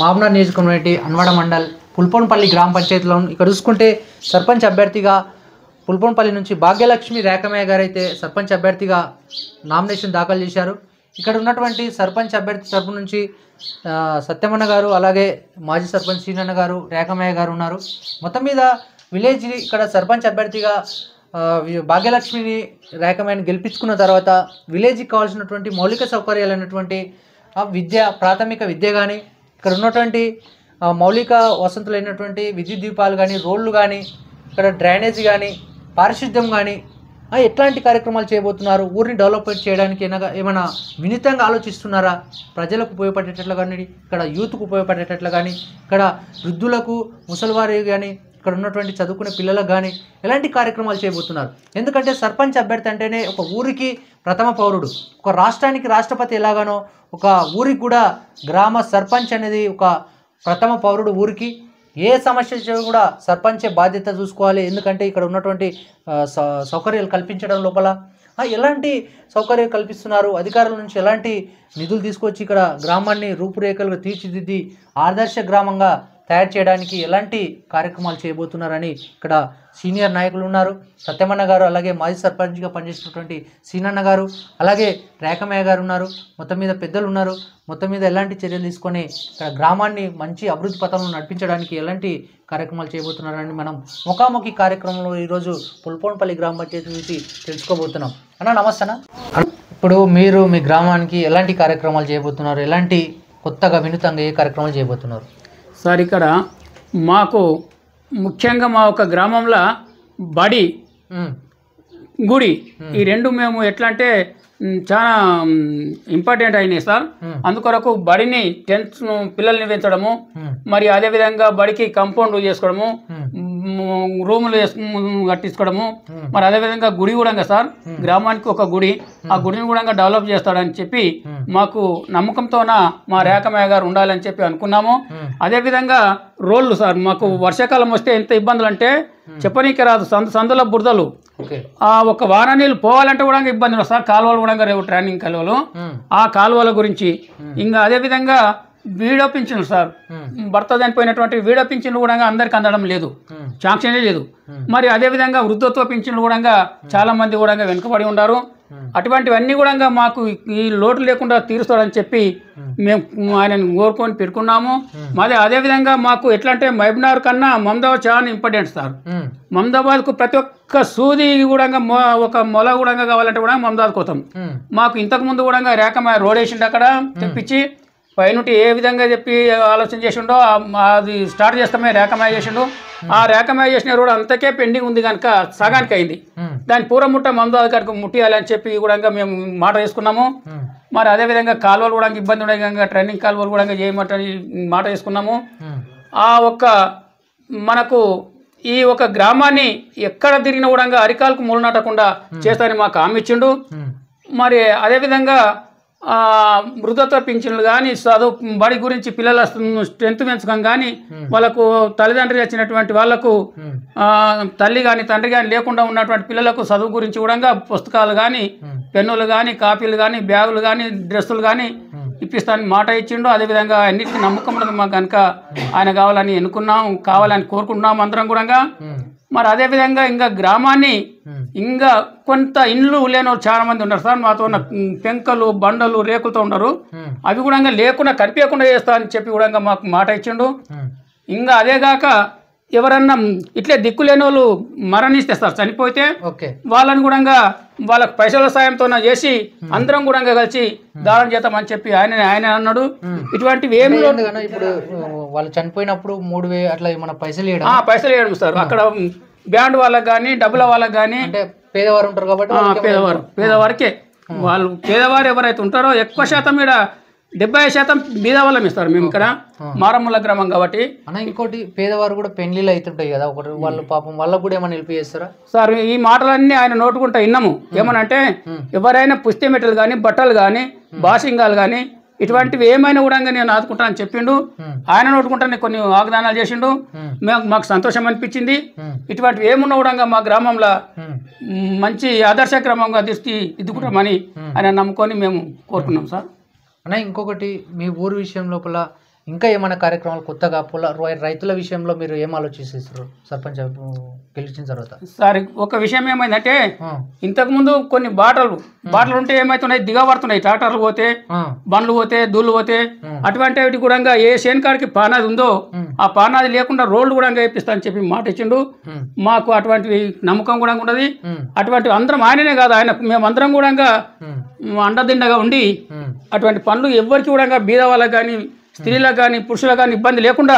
మామ్నార్ నియోజకవర్గం అన్వాడ మండల్ పుల్పొన్పల్లి గ్రామ పంచాయతీలో ఇక్కడ చూసుకుంటే సర్పంచ్ అభ్యర్థిగా పుల్పొన్పల్లి నుంచి భాగ్యలక్ష్మి రేఖమయ్య గారు అయితే సర్పంచ్ అభ్యర్థిగా నామినేషన్ దాఖలు చేశారు. ఇక్కడ ఉన్నటువంటి సర్పంచ్ అభ్యర్థి తరపు నుంచి సత్యమన్న గారు, అలాగే మాజీ సర్పంచ్ సీనన్న గారు, రేఖమయ్య గారు ఉన్నారు. మొత్తం మీద విలేజ్ ఇక్కడ సర్పంచ్ అభ్యర్థిగా భాగ్యలక్ష్మిని రేఖమయ్యని గెలిపించుకున్న తర్వాత విలేజ్కి కావాల్సినటువంటి మౌలిక సౌకర్యాలైనటువంటి విద్య, ప్రాథమిక విద్య కానీ, ఇక్కడ ఉన్నటువంటి మౌలిక వసతులైనటువంటి విద్యుత్ దీపాలు కానీ, రోడ్లు కానీ, ఇక్కడ డ్రైనేజ్ కానీ, పారిశుద్ధ్యం కానీ ఎట్లాంటి కార్యక్రమాలు చేయబోతున్నారు, ఊరిని డెవలప్మెంట్ చేయడానికి ఏమైనా వినూత్నంగా ఆలోచిస్తున్నారా, ప్రజలకు ఉపయోగపడేటట్లు కానీ, ఇక్కడ యూత్కు ఉపయోగపడేటట్లు కానీ, ఇక్కడ వృద్ధులకు, ముసలివారి కానీ, ఇక్కడ ఉన్నటువంటి చదువుకునే పిల్లలకు కానీ ఎలాంటి కార్యక్రమాలు చేయబోతున్నారు. ఎందుకంటే సర్పంచ్ అభ్యర్థి అంటేనే ఒక ఊరికి ప్రథమ పౌరుడు, ఒక రాష్ట్రానికి రాష్ట్రపతి ఎలాగానో ఒక ఊరికి కూడా గ్రామ సర్పంచ్ అనేది ఒక ప్రథమ పౌరుడు. ఊరికి ఏ సమస్య కూడా సర్పంచే బాధ్యత చూసుకోవాలి. ఎందుకంటే ఇక్కడ ఉన్నటువంటి సౌకర్యాలు కల్పించడం లోపల ఎలాంటి సౌకర్యాలు కల్పిస్తున్నారు, అధికారుల నుంచి ఎలాంటి నిధులు తీసుకొచ్చి ఇక్కడ గ్రామాన్ని రూపురేఖలుగా తీర్చిదిద్ది ఆదర్శ గ్రామంగా తయారు చేయడానికి ఎలాంటి కార్యక్రమాలు చేయబోతున్నారని ఇక్కడ సీనియర్ నాయకులు ఉన్నారు. సత్యమన్న గారు, అలాగే మాజీ సర్పంచ్గా పనిచేసినటువంటి సీనన్న గారు, అలాగే రేఖమయ్య గారు ఉన్నారు. మొత్తం మీద పెద్దలు ఉన్నారు. మొత్తం మీద ఎలాంటి చర్యలు తీసుకొని ఇక్కడ గ్రామాన్ని మంచి అభివృద్ధి పథంలో నడిపించడానికి ఎలాంటి కార్యక్రమాలు చేయబోతున్నారని మనం ముఖాముఖి కార్యక్రమంలో ఈరోజు పుల్పొన్పల్లి గ్రామ పంచాయతీ నుంచి తెలుసుకోబోతున్నాం. అన్న నమస్తే అన్న. ఇప్పుడు మీరు మీ గ్రామానికి ఎలాంటి కార్యక్రమాలు చేయబోతున్నారు, ఎలాంటి కొత్తగా వినూతంగా ఏ కార్యక్రమాలు చేయబోతున్నారు? సార్, ఇక్కడ మాకు ముఖ్యంగా మా ఒక గ్రామంలో బడి, గుడి ఈ రెండు మేము ఎట్లా అంటే చాలా ఇంపార్టెంట్ అయినాయి సార్. అందుకొరకు బడిని 10th పిల్లల్ని పెంచడము, మరి అదేవిధంగా బడికి కాంపౌండ్ చేసుకోవడము, రూములు కట్టించుకోవడము, మరి అదేవిధంగా గుడి కూడా సార్, గ్రామానికి ఒక గుడి, ఆ గుడిని కూడా డెవలప్ చేస్తాడని చెప్పి మాకు నమ్మకంతోన మా రేఖమయ్య గారు ఉండాలని చెప్పి అనుకున్నాము. అదేవిధంగా రోడ్లు సార్, మాకు వర్షాకాలం వస్తే ఎంత ఇబ్బందులు అంటే చెప్పనీకి రాదు. సందుల బురదలు, ఒక వారం నీళ్ళు పోవాలంటే కూడా ఇబ్బందులు సార్. కాలువలు కూడా రేవు, ట్రైనింగ్ కాలువలు, ఆ కాలువల గురించి. ఇంకా అదేవిధంగా వీడో పింఛన్లు సార్, భర్త చనిపోయినటువంటి వీడో పింఛన్లు కూడా అందరికి అందడం లేదు, శాంక్షనే లేదు. మరి అదేవిధంగా వృద్ధత్వ పింఛన్లు కూడా చాలా మంది కూడా వెనుకబడి ఉన్నారు. అటువంటివన్నీ కూడా మాకు ఈ లోటు లేకుండా తీరుస్తాడని చెప్పి మేము ఆయనను కోరుకొని పెట్టుకున్నాము. మరి అదేవిధంగా మాకు ఎట్లా అంటే మహబూబ్నగర్ కన్నా మమదాబాద్ చాలా ఇంపార్టెంట్ సార్. మమదాబాద్కు ప్రతి ఒక్క సూది కూడా ఒక మొల కూడా కావాలంటే కూడా మమదాబాద్కి పోతాం. మాకు ఇంతకుముందు కూడా రేఖమయ్య రోడ్ వేసిండు, అక్కడ తెప్పించి పైనుంటి ఏ విధంగా చెప్పి ఆలోచన చేసిండో అది స్టార్ట్ చేస్తామే రేఖమయ్య చేసిండు. ఆ రేఖమయ్య చేసిన రోడ్ అంతకే పెండింగ్ ఉంది కనుక సగానికి అయింది. దాని పూరముట్ట మమదాబాద్ గారికి ముట్టియాలని చెప్పి కూడా మేము మాట వేసుకున్నాము. మరి అదేవిధంగా కాలువలు కూడా ఇబ్బంది ఉండే కనుక ట్రైనింగ్ కాలువలు కూడా చేయమంటని మాట వేసుకున్నాము. ఆ ఒక్క మనకు ఈ ఒక గ్రామాన్ని ఎక్కడ తిరిగినా కూడా అరికాలకు మూలనాటకుండా చేస్తారని మాకు హామీ ఇచ్చిండు. మరి అదేవిధంగా వృద్ధత్వ పింఛన్లు కానీ, చదువు బడి గురించి పిల్లల స్ట్రెంత్ పెంచడం కానీ, వాళ్ళకు తల్లిదండ్రులు వచ్చినటువంటి వాళ్లకు తల్లి కానీ తండ్రి కానీ లేకుండా ఉన్నటువంటి పిల్లలకు చదువు గురించి కూడా పుస్తకాలు కానీ, పెన్నులు కానీ, కాపీలు కానీ, బ్యాగులు కానీ, డ్రెస్సులు కానీ ఇప్పిస్తానని మాట ఇచ్చిండు. అదేవిధంగా అన్నిటికీ నమ్మకం ఉన్నది మాకు కనుక ఆయన కావాలని ఎన్నుకున్నాం, కావాలని కోరుకుంటున్నాం అందరం కూడా. మరి అదేవిధంగా ఇంకా గ్రామాన్ని ఇంకా కొంత ఇండ్లు లేని చాలా మంది ఉన్నారు సార్. మాతో ఉన్న పెంకలు, బండలు, రేకులతో ఉన్నారు. అవి కూడా లేకుండా కనిపించకుండా చేస్తా అని చెప్పి కూడా మాకు మాట ఇచ్చిండు. ఇంకా అదేగాక ఎవరన్నా ఇట్లే దిక్కు లేని వాళ్ళు మరణిస్తే సార్, చనిపోతే వాళ్ళని కూడా వాళ్ళకి పైసల సాయంతో చేసి అందరం కూడా కలిసి దానం చేద్దామని చెప్పి ఆయన అన్నాడు. ఇటువంటివి ఏమి ఇప్పుడు వాళ్ళు చనిపోయినప్పుడు 3,000 అట్లా మన పైసలు వేయడం సార్. అక్కడ బ్యాండ్ వాళ్ళకి కానీ, డబ్బుల వాళ్ళకి కానీ, పేదవారు ఉంటారు కాబట్టి పేదవారికే వాళ్ళు పేదవారు ఎవరైతే ఉంటారో ఎక్కువ శాతం ఇక్కడ 70% బీద వాళ్ళం ఇస్తారు. మేము ఇక్కడ మారమ్ముల గ్రామం కాబట్టి. ఇంకోటి పేదవారు కూడా పెళ్లిళ్ళు అవుతుంటాయి కదా, ఒకటి వాళ్ళు పాపం వాళ్ళకు కూడా ఏమైనా హెల్ప్ చేస్తారా సార్? ఈ మాటలన్నీ ఆయన నోటుకుంటా విన్నాము. ఏమనంటే ఎవరైనా పుస్తె మెట్టలు కానీ, బట్టలు కానీ, బాసింగాలు కానీ ఇటువంటివి ఏమైనా కూడా నేను ఆదుకుంటానని చెప్పిండు. ఆయన నోటుకుంటానే కొన్ని వాగ్దానాలు చేసిండు. మాకు సంతోషం అనిపించింది. ఇటువంటివి ఏమున్నా కూడా మా గ్రామంలో మంచి ఆదర్శ క్రమంగా దిద్దుకుంటామని ఆయన నమ్ముకొని మేము కోరుకున్నాం సార్. ఇంకొకటి మీ ఊరు విషయం లోపల ఇంకా ఏమైనా కార్యక్రమాలు కొత్తగా రైతుల విషయంలో మీరు ఏం ఆలోచిస్తారు సర్పంచ్ గెలిచిన తర్వాత? సార్ ఒక విషయం ఏమైందంటే ఇంతకుముందు కొన్ని బాటలు ఉంటే ఏమవుతున్నాయి, దిగబడుతున్నాయి. ట్రాక్టర్లు పోతే, బండ్లు పోతే, దూళ్ళు పోతే, అటువంటి కూడా ఏ శేన్కాడికి పానాది ఉందో ఆ పానాది లేకుండా రోడ్లు కూడా వేపిస్తా అని చెప్పి మాట ఇచ్చిండు. మాకు అటువంటి నమ్మకం కూడా ఉన్నది. అటువంటి అందరం ఆయననే కాదు, మేమందరం కూడా అండదిండగా ఉండి అటువంటి పనులు ఎవరికి కూడా బీద వాళ్ళకి కానీ, స్త్రీలకు కానీ, పురుషులకు కానీ ఇబ్బంది లేకుండా,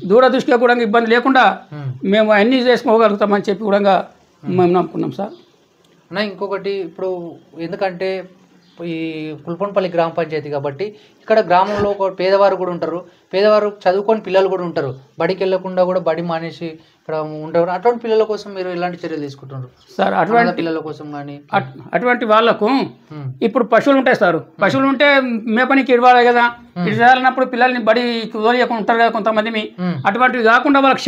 దూరదృష్టిగా కూడా ఇబ్బంది లేకుండా మేము అన్నీ చేసుకోగలుగుతామని చెప్పి కూడా మేము నమ్ముకున్నాం సార్. ఇంకొకటి ఇప్పుడు ఎందుకంటే ఈ పుల్పొండపల్లి గ్రామ పంచాయతీ కాబట్టి ఇక్కడ గ్రామంలో పేదవారు కూడా ఉంటారు, పేదవారు చదువుకొని పిల్లలు కూడా ఉంటారు, బడికి వెళ్ళకుండా కూడా బడి మానేసి ఇక్కడ ఉంటారు. అటువంటి పిల్లల కోసం మీరు ఎలాంటి చర్యలు తీసుకుంటున్నారు సార్? అటువంటి పిల్లల కోసం కానీ అటువంటి వాళ్ళకు ఇప్పుడు పశువులు ఉంటాయి సార్, పశువులు ఉంటే మేపనికి ఇవ్వాలి కదా, ఇవ్వాలన్నప్పుడు పిల్లల్ని బడి వదిలేకుండా ఉంటారు కదా కొంతమంది. అటువంటివి కాకుండా వాళ్ళకి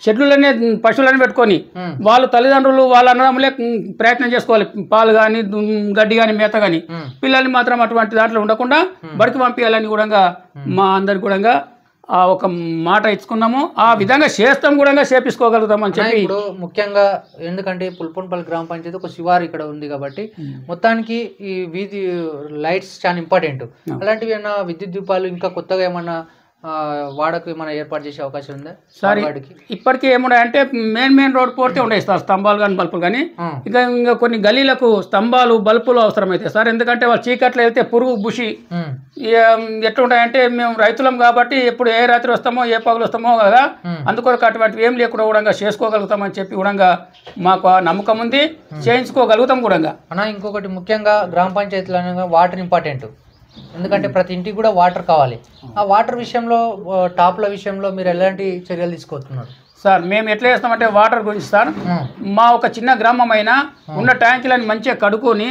షెడ్లనే పశువులని పెట్టుకొని వాళ్ళు తల్లిదండ్రులు వాళ్ళ అన్నదమ్ములే ప్రయత్నం చేసుకోవాలి, పాలు కానీ, గడ్డి కానీ, మేత కానీ. పిల్లల్ని మాత్రం అటువంటి దాంట్లో ఉండకుండా బడికి పంపించాలని కూడా మా అందరికి కూడా ఒక మాట ఇచ్చుకున్నాము. ఆ విధంగా చేస్తాం కూడా చేపించుకోగలుగుతామని చెప్పి. ఇప్పుడు ముఖ్యంగా ఎందుకంటే పుల్పొండపల్లి గ్రామ పంచాయతీ ఒక శివారు ఇక్కడ ఉంది కాబట్టి మొత్తానికి ఈ వీధి లైట్స్ చాలా ఇంపార్టెంట్. అలాంటివి ఏమైనా విద్యుత్ దీపాలు ఇంకా కొత్తగా ఏమన్నా వాడకు ఏమైనా ఏర్పాటు చేసే అవకాశం ఉందా సార్? ఇప్పటికీ ఏమున్నాయంటే మెయిన్ రోడ్ పోతే ఉన్నాయి సార్, స్తంభాలు కానీ, బల్బులు కానీ. ఇంకా కొన్ని గల్లీలకు స్తంభాలు, బల్బులు అవసరమైతే సార్. ఎందుకంటే వాళ్ళు చీకట్లో వెళ్తే పురుగు బుషి ఎట్లుంటాయంటే మేము రైతులం కాబట్టి ఎప్పుడు ఏ రాత్రి వస్తామో ఏ పగులు వస్తామో కదా, అందుకొరకు అటువంటివి ఏం లేకుండా కూడా చేసుకోగలుగుతామని చెప్పి కూడా మాకు నమ్మకం ఉంది, చేయించుకోగలుగుతాం కూడా. ఇంకొకటి ముఖ్యంగా గ్రామ పంచాయతీలో వాటర్ ఇంపార్టెంట్, ఎందుకంటే ప్రతి ఇంటికి కూడా వాటర్ కావాలి. ఆ వాటర్ విషయంలో, టాప్ల విషయంలో మీరు ఎలాంటి చర్యలు తీసుకుంటున్నారు సార్? మేము ఎట్లా చేస్తామంటే వాటర్ గురించి సార్, మా ఒక చిన్న గ్రామం అయినా ఉన్న ట్యాంకులని మంచిగా కడుక్కొని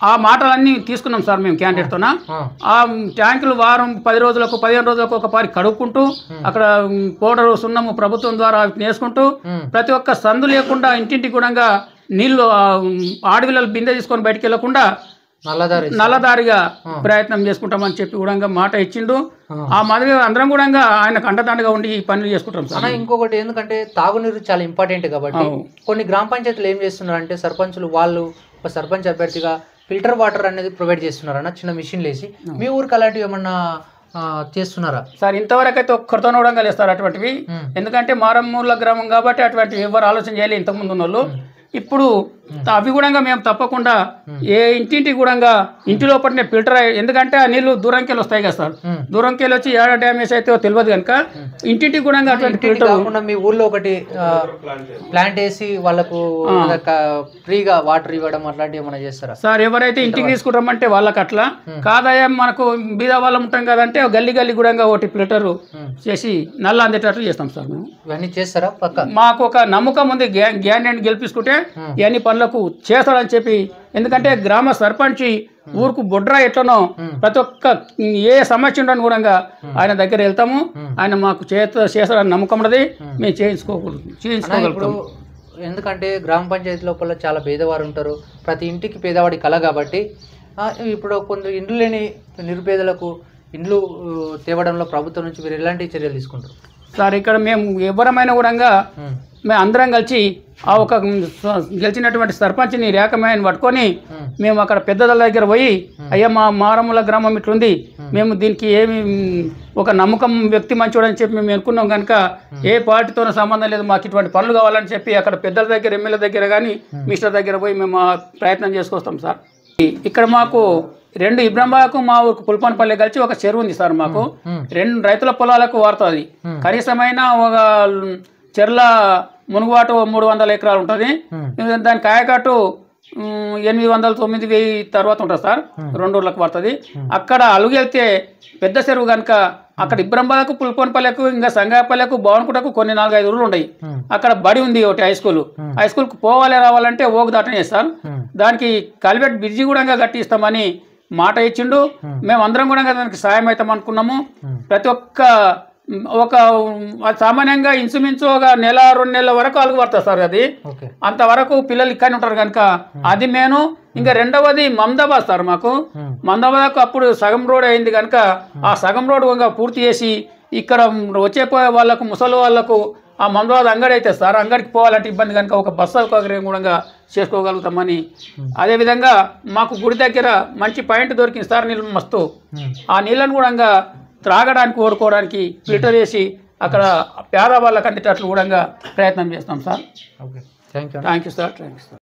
ఆ మాటలన్నీ తీసుకున్నాం సార్ మేము క్యాండిడేట్తోన. ఆ ట్యాంకులు వారం 10 రోజులకు 15 రోజులకు ఒక పారి కడుక్కుంటూ అక్కడ పౌడరు, సున్నము ప్రభుత్వం ద్వారా వేసుకుంటూ ప్రతి ఒక్క సందు లేకుండా ఇంటింటికి కూడా నీళ్లు ఆడవిల్లలు బిందె తీసుకొని బయటికి వెళ్ళకుండా నల్లదారిగా ప్రయత్నం చేసుకుంటామని చెప్పి కూడా మాట ఇచ్చిండు. ఆ మాదిరిగా అందరం కూడా ఆయనకు అండదండగా ఉండి ఈ పనులు చేసుకుంటాం సార్. ఇంకొకటి ఎందుకంటే తాగునీరు చాలా ఇంపార్టెంట్ కాబట్టి కొన్ని గ్రామ పంచాయతీలు ఏం చేస్తున్నారు అంటే సర్పంచులు వాళ్ళు ఒక సర్పంచ్ అభ్యర్థిగా ఫిల్టర్ వాటర్ అనేది ప్రొవైడ్ చేస్తున్నారన్న చిన్న మిషన్ లేసి. మీ ఊరికి అలాంటివి ఏమన్నా చేస్తున్నారా సార్? ఇంతవరకు అయితే ఒక్కరితో కూడా లేస్తారు అటువంటివి. ఎందుకంటే మారమ్మూల గ్రామం కాబట్టి అటువంటివి ఎవరు ఆలోచన చేయాలి ఇంతకుముందు ఉన్న వాళ్ళు. ఇప్పుడు అవి కూడా మేము తప్పకుండా ఏ ఇంటింటికి కూడా ఇంటి లోపలనే ఫిల్టర్, ఎందుకంటే ఆ నీళ్లు దూరంకి వస్తాయి కదా సార్, దూరంకి వచ్చి ఏడ డ్యామేజ్ అయితే తెలియదు కనుక ఇంటింటికి కూడా అటువంటి ఫిల్టర్. మీ ఊర్లో ఒకటి ప్లాంట్ వేసి వాళ్ళకు ఫ్రీగా వాటర్ ఇవ్వడం అట్లాంటివి ఏమైనా చేస్తారా సార్? ఎవరైతే ఇంటికి తీసుకుంటామంటే వాళ్ళకి అట్లా కాదయా, మనకు బీద వాళ్ళం ఉంటాం కదంటే గల్లీ కూడా ఒకటి ఫిల్టర్ చేసి నల్ల అందేటట్లు చేస్తాం సార్. మేము ఇవన్నీ చేస్తారా పక్క? మాకు ఒక నమ్మకం ఉంది, గ్యాన్ గెలిపించుకుంటే ఇవన్నీ పనులకు చేస్తాడని చెప్పి. ఎందుకంటే గ్రామ సర్పంచి ఊరుకు బొడ్రా ఎట్లనో ప్రతి ఒక్క ఏ సమస్య ఉండని కూడా ఆయన దగ్గర వెళ్తాము, ఆయన మాకు చేస్తాడని నమ్మకం ఉన్నది, మేము చేయించుకోగలుగుతాం. ఎందుకంటే గ్రామ పంచాయతీ లోపల చాలా పేదవారు ఉంటారు, ప్రతి ఇంటికి పేదవాడి కళ కాబట్టి ఇప్పుడు కొంత ఇండ్లు లేని నిరుపేదలకు ఇండ్లు తేవడంలో ప్రభుత్వం నుంచి మీరు ఎలాంటి చర్యలు తీసుకుంటారు సార్? ఇక్కడ మేము ఎవరమైనా కూడా మేము అందరం కలిసి ఆ ఒక గెలిచినటువంటి సర్పంచ్ని రేఖమయ్యని పట్టుకొని మేము అక్కడ పెద్దల దగ్గర పోయి, అయ్యా మా మారముల గ్రామం ఇట్లుంది, మేము దీనికి ఏమి ఒక నమ్మకం వ్యక్తి మంచోడని చెప్పి మేము అనుకున్నాం కనుక ఏ పార్టీతోనూ సంబంధం లేదు, మాకు ఇటువంటి పనులు కావాలని చెప్పి అక్కడ పెద్దల దగ్గర, ఎమ్మెల్యే దగ్గర కానీ మినిస్టర్ దగ్గర పోయి మేము ప్రయత్నం చేసుకొస్తాం సార్. ఇక్కడ మాకు 2 ఇబ్రాంబాకు మా ఊరికి పుల్పొండపల్లి కలిసి ఒక చెరువు ఉంది సార్. మాకు 2 రైతుల పొలాలకు వాడుతుంది. కనీసమైన ఒక చెర్ల మునుగుబాటు 300 ఎకరాలు ఉంటుంది. దాని కాయకట్టు 800-9,000 తర్వాత ఉంటుంది సార్. 2 ఊర్లకు పడుతుంది. అక్కడ అలుగెళ్తే పెద్ద చెరువు కనుక అక్కడ ఇబ్రాంబాలకు, పుల్పొండపల్లికు, ఇంకా సంగాపల్లికు, భవన్కుటకు కొన్ని 4-5 ఊర్లు ఉన్నాయి. అక్కడ బడి ఉంది ఒకటి, హై స్కూల్కు పోవాలి రావాలంటే ఓకు దాటనే సార్. దానికి కల్వెట్ బ్రిడ్జి కూడా కట్టిస్తామని మాట ఇచ్చిండు. మేము అందరం కూడా దానికి సాయం అవుతాం అనుకున్నాము. ప్రతి ఒక్క ఒక సామాన్యంగా ఇంచుమించు ఒక నెల 2 నెలల వరకు అలుగు పడుతుంది సార్ అది. ఓకే. అంతవరకు పిల్లలు ఇక్కడనే ఉంటారు కనుక అది మేను. ఇంకా రెండవది మమదాబాద్ సార్. మాకు మమదాబాద్కు అప్పుడు సగం రోడ్ అయింది కనుక ఆ సగం రోడ్ ఇంకా పూర్తి చేసి ఇక్కడ వచ్చేపోయే వాళ్ళకు ముసలి వాళ్ళకు ఆ మమదాబాద్ అంగడి అయితే సార్, అంగడికి పోవాలంటే ఇబ్బంది కనుక ఒక బస్సు సౌకర్యం కూడా చేసుకోగలుగుతామని. అదేవిధంగా మాకు గుడి దగ్గర మంచి పాయింట్ దొరికింది సార్, నీళ్ళు మస్తు. ఆ నీళ్ళను కూడా త్రాగడానికి ఓడుకోవడానికి ఫిల్టర్ చేసి అక్కడ పేదవాళ్ళకి అందేటట్లు కూడా ప్రయత్నం చేస్తాం sir. Okay, thank you. Thank you sir.